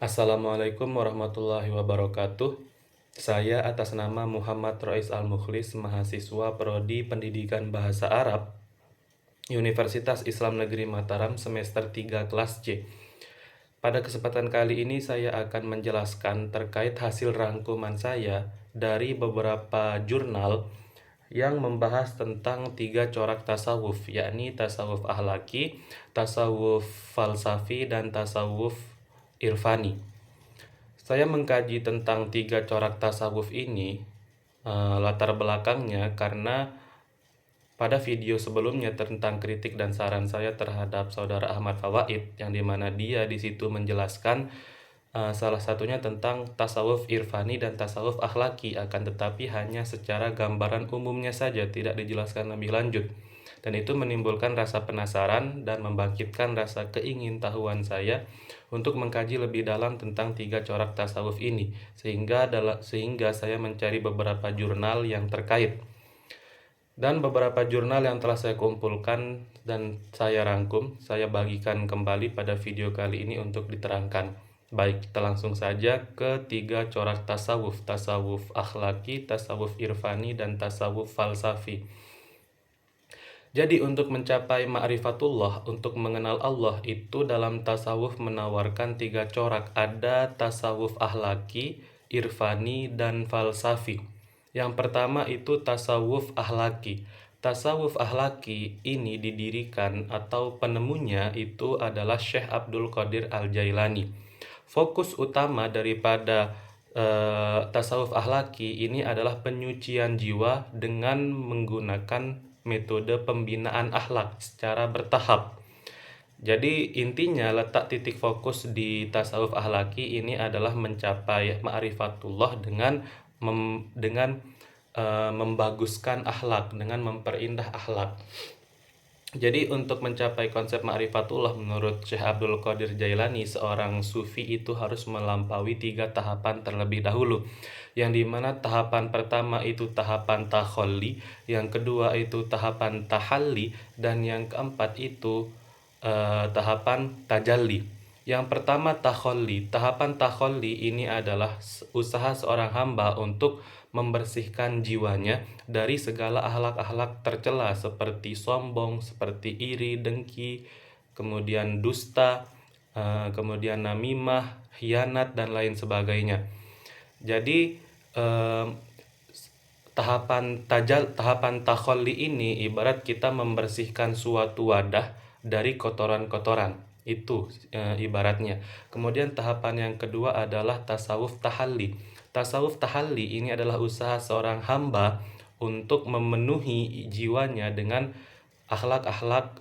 Assalamualaikum warahmatullahi wabarakatuh. Saya atas nama Muhammad Rois Al-Mukhlis, mahasiswa Prodi Pendidikan Bahasa Arab, Universitas Islam Negeri Mataram, semester 3 kelas C. Pada kesempatan kali ini saya akan menjelaskan terkait hasil rangkuman saya dari beberapa jurnal yang membahas tentang 3 corak tasawuf, yakni tasawuf ahlaki, tasawuf falsafi, dan tasawuf irfani. Saya mengkaji tentang 3 corak tasawuf ini, latar belakangnya karena pada video sebelumnya tentang kritik dan saran saya terhadap Saudara Ahmad Fawaid, yang dimana dia di situ menjelaskan salah satunya tentang tasawuf irfani dan tasawuf akhlaki, akan tetapi hanya secara gambaran umumnya saja, tidak dijelaskan lebih lanjut. Dan itu menimbulkan rasa penasaran dan membangkitkan rasa keingintahuan saya untuk mengkaji lebih dalam tentang 3 corak tasawuf ini, sehingga saya mencari beberapa jurnal yang terkait. Dan beberapa jurnal yang telah saya kumpulkan dan saya rangkum, saya bagikan kembali pada video kali ini untuk diterangkan. Baik, kita langsung saja ke 3 corak tasawuf: tasawuf akhlaki, tasawuf irfani, dan tasawuf falsafi. Jadi untuk mencapai ma'rifatullah, untuk mengenal Allah, itu dalam tasawuf menawarkan 3 corak. Ada tasawuf akhlaki, irfani, dan falsafi. Yang pertama itu tasawuf akhlaki. Tasawuf akhlaki ini didirikan atau penemunya itu adalah Syekh Abdul Qadir Al-Jailani. Fokus utama daripada tasawuf akhlaki ini adalah penyucian jiwa dengan menggunakan metode pembinaan akhlak secara bertahap. Jadi intinya letak titik fokus di tasawuf akhlaki ini adalah mencapai ma'rifatullah dengan membaguskan akhlak, dengan memperindah akhlak. Jadi untuk mencapai konsep ma'rifatullah menurut Syekh Abdul Qadir Jailani, seorang sufi itu harus melampaui 3 tahapan terlebih dahulu. Yang dimana tahapan pertama itu tahapan takhalli, yang kedua itu tahapan tahalli, dan yang keempat itu tahapan tajalli. Yang pertama takhalli. Tahapan takhalli ini adalah usaha seorang hamba untuk membersihkan jiwanya dari segala akhlak-akhlak tercela seperti sombong, seperti iri, dengki, kemudian dusta, kemudian namimah, khianat, dan lain sebagainya. Jadi tahapan takhalli ini ibarat kita membersihkan suatu wadah dari kotoran-kotoran. Itu ibaratnya. Kemudian tahapan yang kedua adalah tasawuf tahalli. Tasawuf tahalli ini adalah usaha seorang hamba untuk memenuhi jiwanya dengan akhlak-akhlak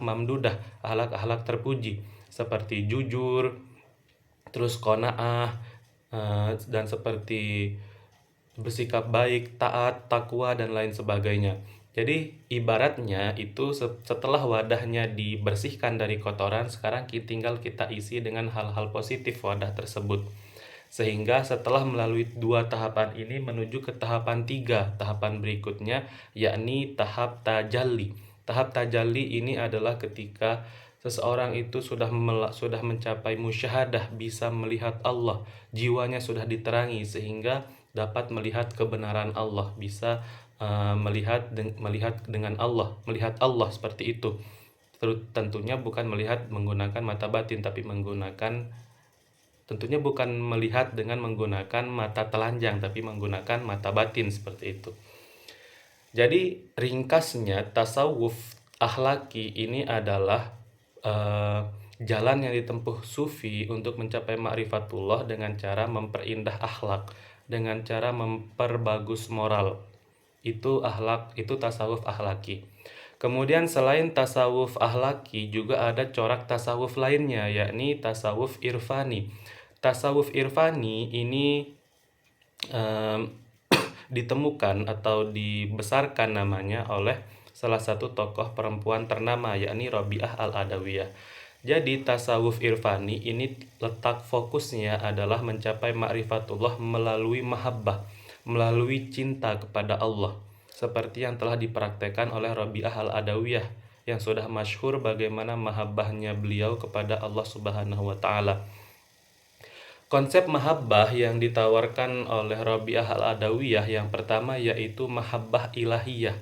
mamdudah, akhlak-akhlak terpuji seperti jujur, terus qanaah, dan seperti bersikap baik, taat, takwa, dan lain sebagainya. Jadi ibaratnya itu setelah wadahnya dibersihkan dari kotoran, sekarang tinggal kita isi dengan hal-hal positif wadah tersebut. Sehingga setelah melalui 2 tahapan ini menuju ke tahapan 3, tahapan berikutnya, yakni tahap tajalli. Tahap tajalli ini adalah ketika seseorang itu sudah mencapai musyahadah, bisa melihat Allah, jiwanya sudah diterangi sehingga dapat melihat kebenaran Allah, bisa melihat dengan Allah, melihat Allah seperti itu. Tentunya bukan melihat menggunakan mata batin, tapi tentunya bukan melihat dengan menggunakan mata telanjang, tapi menggunakan mata batin seperti itu. Jadi ringkasnya tasawuf akhlaki ini adalah jalan yang ditempuh sufi untuk mencapai ma'rifatullah dengan cara memperindah akhlak, dengan cara memperbagus moral. Itu tasawuf akhlaki. Kemudian selain tasawuf akhlaki juga ada corak tasawuf lainnya, yakni tasawuf irfani. Tasawuf irfani ini ditemukan atau dibesarkan namanya oleh salah satu tokoh perempuan ternama, yakni Rabi'ah Al-Adawiyah. Jadi tasawuf irfani ini letak fokusnya adalah mencapai ma'rifatullah melalui mahabbah, melalui cinta kepada Allah, seperti yang telah dipraktekkan oleh Rabi'ah Al-Adawiyah, yang sudah masyhur bagaimana mahabbahnya beliau kepada Allah Subhanahu wa taala. Konsep mahabbah yang ditawarkan oleh Rabi'ah al-Adawiyah yang pertama yaitu mahabbah ilahiyah,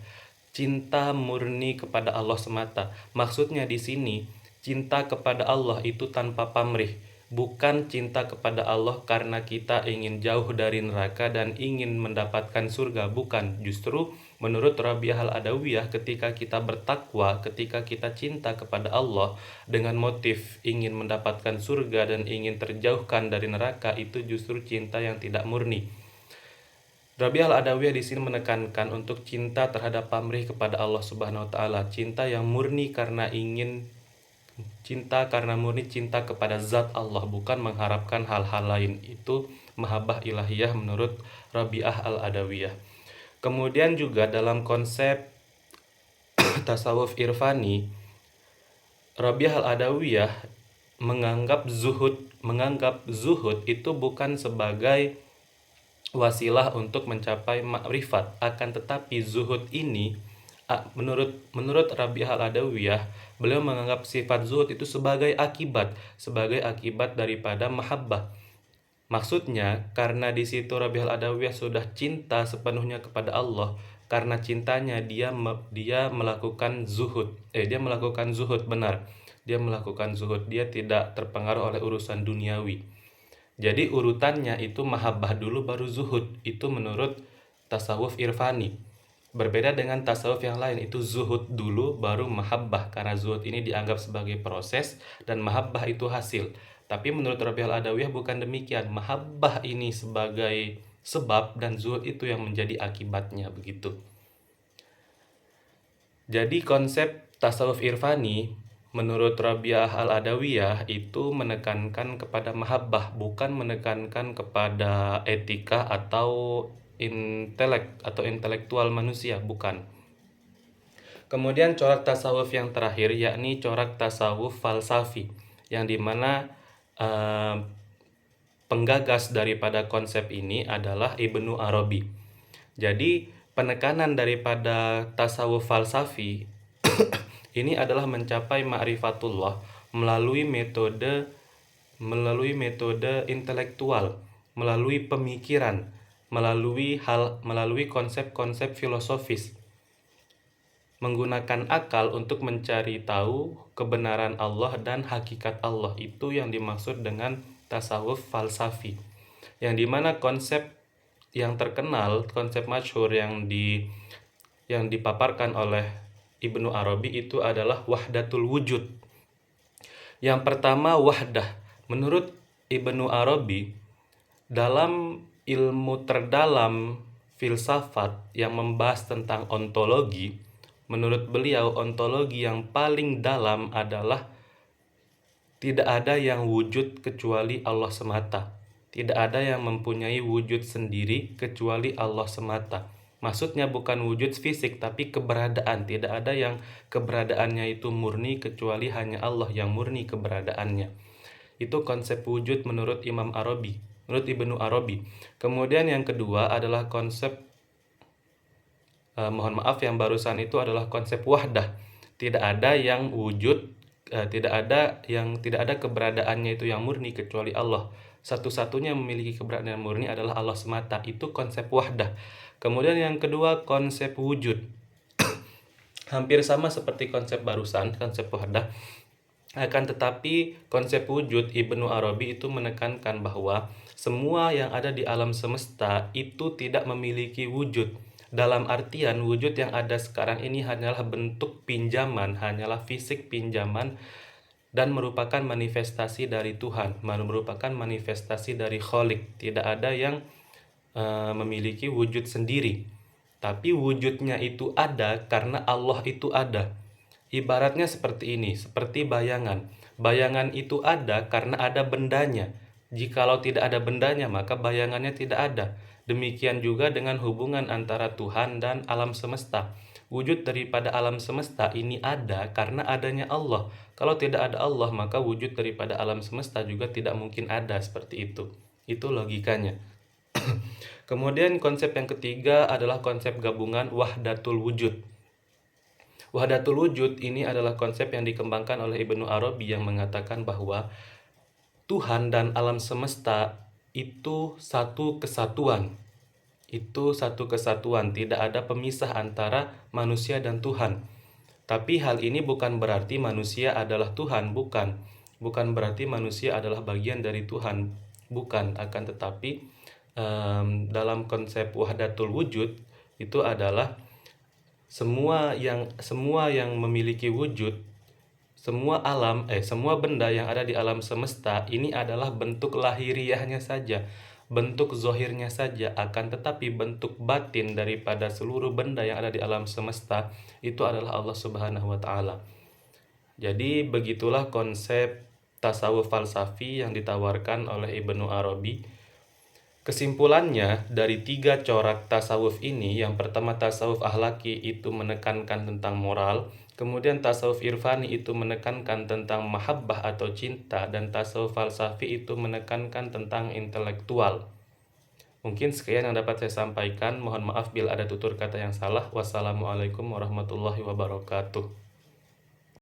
cinta murni kepada Allah semata. Maksudnya di sini, cinta kepada Allah itu tanpa pamrih, bukan cinta kepada Allah karena kita ingin jauh dari neraka dan ingin mendapatkan surga, bukan. Justru menurut Rabi'ah al-Adawiyah, ketika kita bertakwa, ketika kita cinta kepada Allah dengan motif ingin mendapatkan surga dan ingin terjauhkan dari neraka, itu justru cinta yang tidak murni. Rabi'ah al-Adawiyah di sini menekankan untuk cinta terhadap pamrih kepada Allah Subhanahu wa taala, cinta yang murni karena murni cinta kepada zat Allah, bukan mengharapkan hal-hal lain. Itu mahabbah ilahiyah menurut Rabi'ah al-Adawiyah. Kemudian juga dalam konsep tasawuf irfani, Rabi'ah al-Adawiyah menganggap zuhud itu bukan sebagai wasilah untuk mencapai makrifat, akan tetapi zuhud ini menurut Rabi'ah al-Adawiyah, beliau menganggap sifat zuhud itu sebagai akibat daripada mahabbah. Maksudnya, karena di situ Rabi'ah al-Adawiyah sudah cinta sepenuhnya kepada Allah, karena cintanya dia melakukan zuhud. Dia melakukan zuhud, benar. Dia melakukan zuhud, dia tidak terpengaruh oleh urusan duniawi. Jadi urutannya itu mahabbah dulu baru zuhud. Itu menurut tasawuf irfani. Berbeda dengan tasawuf yang lain, itu zuhud dulu baru mahabbah, karena zuhud ini dianggap sebagai proses dan mahabbah itu hasil. Tapi menurut Rabi'ah al-Adawiyah bukan demikian. Mahabbah ini sebagai sebab dan zuhud itu yang menjadi akibatnya, begitu. Jadi konsep tasawuf irfani menurut Rabi'ah al-Adawiyah itu menekankan kepada mahabbah, bukan menekankan kepada etika atau intelektual manusia, bukan. Kemudian corak tasawuf yang terakhir yakni corak tasawuf falsafi, yang dimana penggagas daripada konsep ini adalah Ibnu Arabi. Jadi penekanan daripada tasawuf falsafi ini adalah mencapai ma'rifatullah melalui metode intelektual, melalui pemikiran, melalui konsep-konsep filosofis, menggunakan akal untuk mencari tahu kebenaran Allah dan hakikat Allah. Itu yang dimaksud dengan tasawuf falsafi, yang dimana konsep yang terkenal, konsep masyhur yang dipaparkan oleh Ibnu Arabi itu adalah wahdatul wujud. Yang pertama, wahdah. Menurut Ibnu Arabi, dalam ilmu terdalam filsafat yang membahas tentang ontologi, menurut beliau ontologi yang paling dalam adalah tidak ada yang wujud kecuali Allah semata. Tidak ada yang mempunyai wujud sendiri kecuali Allah semata. Maksudnya bukan wujud fisik, tapi keberadaan. Tidak ada yang keberadaannya itu murni kecuali hanya Allah yang murni keberadaannya. Itu konsep wujud menurut Imam Arabi, menurut Ibnu Arabi. Kemudian yang kedua adalah konsep yang barusan itu adalah konsep wahdah. Tidak ada yang wujud, tidak ada keberadaannya itu yang murni kecuali Allah. Satu-satunya yang memiliki keberadaan yang murni adalah Allah semata. Itu konsep wahdah. Kemudian yang kedua, konsep wujud. Hampir sama seperti konsep barusan, konsep wahdah. Akan tetapi konsep wujud Ibnu Arabi itu menekankan bahwa semua yang ada di alam semesta itu tidak memiliki wujud. Dalam artian wujud yang ada sekarang ini hanyalah bentuk pinjaman, hanyalah fisik pinjaman, dan merupakan manifestasi dari Tuhan, merupakan manifestasi dari Khalik. Tidak ada yang memiliki wujud sendiri. Tapi wujudnya itu ada karena Allah itu ada. Ibaratnya seperti ini, seperti bayangan. Bayangan itu ada karena ada bendanya. Jikalau tidak ada bendanya, maka bayangannya tidak ada. Demikian juga dengan hubungan antara Tuhan dan alam semesta. Wujud daripada alam semesta ini ada karena adanya Allah. Kalau tidak ada Allah, maka wujud daripada alam semesta juga tidak mungkin ada, seperti itu. Itu logikanya. Kemudian konsep yang ketiga adalah konsep gabungan wahdatul wujud. Wahdatul wujud ini adalah konsep yang dikembangkan oleh Ibnu Arabi yang mengatakan bahwa Tuhan dan alam semesta itu satu kesatuan. Itu satu kesatuan, tidak ada pemisah antara manusia dan Tuhan. Tapi hal ini bukan berarti manusia adalah Tuhan, bukan. Bukan berarti manusia adalah bagian dari Tuhan, bukan. Akan tetapi dalam konsep wahdatul wujud itu adalah semua yang memiliki wujud, semua benda yang ada di alam semesta ini adalah bentuk lahiriahnya saja, bentuk zohirnya saja, akan tetapi bentuk batin daripada seluruh benda yang ada di alam semesta itu adalah Allah Subhanahu wa Ta'ala. Jadi begitulah konsep tasawuf falsafi yang ditawarkan oleh Ibnu Arabi. Kesimpulannya, dari 3 corak tasawuf ini, yang pertama tasawuf ahlaki itu menekankan tentang moral, kemudian tasawuf irfani itu menekankan tentang mahabbah atau cinta, dan tasawuf falsafi itu menekankan tentang intelektual. Mungkin sekian yang dapat saya sampaikan, mohon maaf bila ada tutur kata yang salah. Wassalamualaikum warahmatullahi wabarakatuh.